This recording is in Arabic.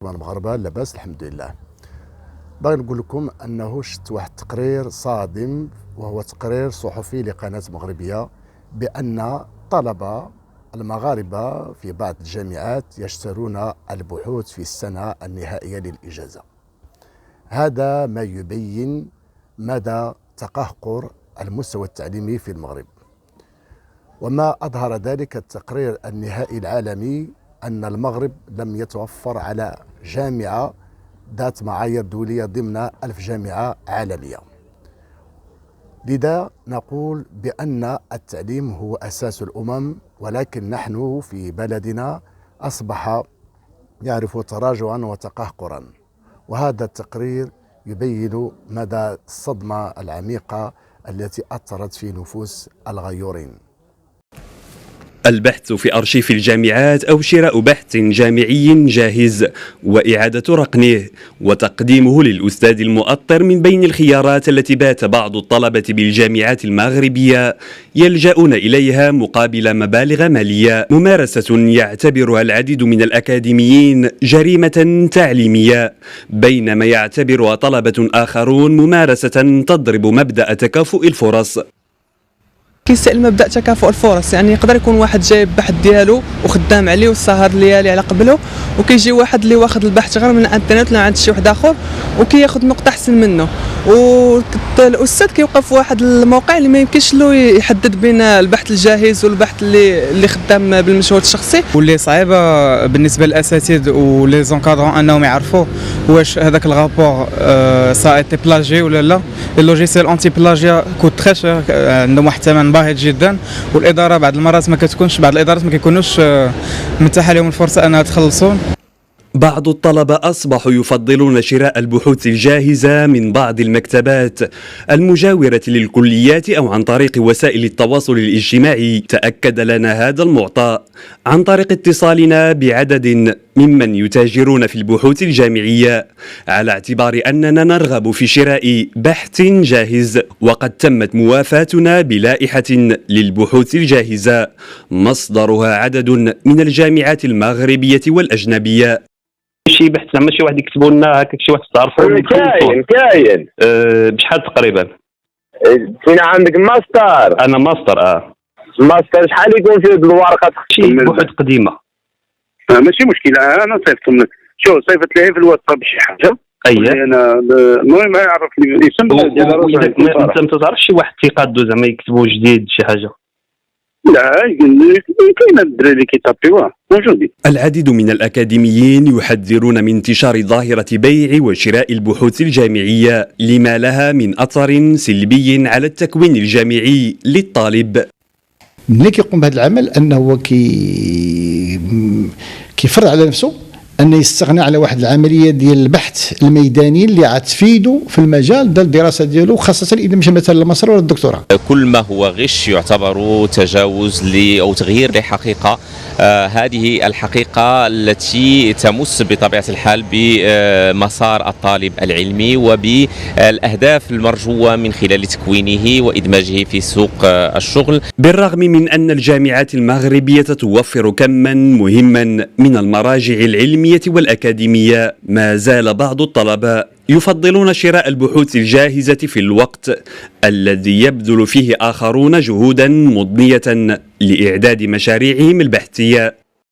المغاربه لاباس الحمد لله. باغي نقول لكم انه شفت واحد التقرير صادم، وهو تقرير صحفي لقناه مغربيه بان طلبه المغاربه في بعض الجامعات يشترون البحوث في السنه النهائيه للاجازه. هذا ما يبين مدى تقهقر المستوى التعليمي في المغرب. وما أظهر ذلك التقرير النهائي العالمي أن المغرب لم يتوفر على جامعة ذات معايير دولية ضمن 1000 جامعة عالمية. لذا نقول بأن التعليم هو أساس الأمم، ولكن نحن في بلدنا أصبح يعرف تراجعا وتقهقرا، وهذا التقرير يبين مدى الصدمة العميقة التي أثرت في نفوس الغيورين. البحث في أرشيف الجامعات أو شراء بحث جامعي جاهز وإعادة رقمه وتقديمه للأستاذ المؤطر من بين الخيارات التي بات بعض الطلبة بالجامعات المغربية يلجؤون إليها مقابل مبالغ مالية، ممارسة يعتبرها العديد من الأكاديميين جريمة تعليمية، بينما يعتبرها طلبة آخرون ممارسة تضرب مبدأ تكافؤ الفرص. كيسأل مبدأ تكافؤ الفرص، يعني يقدر يكون واحد جايب بحث ديالو وخدام عليه والسهر ليالي على قبله، وكيجي واحد اللي واخد البحث غير من الانترنت ولا عند شي واحد اخر وكياخذ نقطه احسن منه، والاستاذ كيوقف واحد الموقع اللي ما يمكنش له يحدد بين البحث الجاهز والبحث اللي خدام بالمجهود الشخصي. واللي صعيبه بالنسبه للاساتذه ولي زونكادرون انهم يعرفوا واش هذاك الرابور سا ايتي بلاجي ولا لا. اللوجيسيال انتي بلاجيا كوت تري شير، عندهم واحد الثمن باهظ جدا، والاداره بعض المرات ما كتكونش، بعض الادارات ما كيكونوش متاحه لهم الفرصه انها تخلصون. بعض الطلبة أصبحوا يفضلون شراء البحوث الجاهزة من بعض المكتبات المجاورة للكليات أو عن طريق وسائل التواصل الاجتماعي. تأكد لنا هذا المعطى عن طريق اتصالنا بعدد ممن يتاجرون في البحوث الجامعية، على اعتبار أننا نرغب في شراء بحث جاهز، وقد تمت موافاتنا بلائحة للبحوث الجاهزة مصدرها عدد من الجامعات المغربية والأجنبية. شي بحث زعما شي واحد يكتبوا لنا هكاك، شي واحد تعرفوا كاين بشحال تقريبا؟ فين عندك ماستر؟ انا ماستر. ماستر شحال يكون فيه الورقه؟ شي بحوث قديمه. ماشي مشكله، انا صيفطهم لك. شوف صيفط لي في الواتساب شي حاجه. انا المهم يعرفني الاسم ديال راسه. انت ما تعرفش شي واحد تيقادو زعما يكتبوا جديد شي حاجه؟ لا كاين الدراري اللي كيطابيوها موجودين. العديد من الأكاديميين يحذرون من انتشار ظاهرة بيع وشراء البحوث الجامعية لما لها من أثر سلبي على التكوين الجامعي للطالب. ملي كيقوم بهذا العمل انه كيفرض على نفسه أن يستغنى على واحد العملية ديال البحث الميداني اللي عتفيدو في المجال ديال الدراسة ديالو، خاصة إذا مشى مثلا للماستر ولا الدكتوراه. كل ما هو غش يعتبر تجاوز أو تغيير لحقيقة، هذه الحقيقة التي تمس بطبيعة الحال بمسار الطالب العلمي وبالأهداف المرجوة من خلال تكوينه وإدماجه في سوق الشغل. بالرغم من أن الجامعات المغربية توفر كما مهما من المراجع العلمية والأكاديمية، ما زال بعض الطلبة يفضلون شراء البحوث الجاهزة في الوقت الذي يبذل فيه آخرون جهودا مضنية لإعداد مشاريعهم البحثية.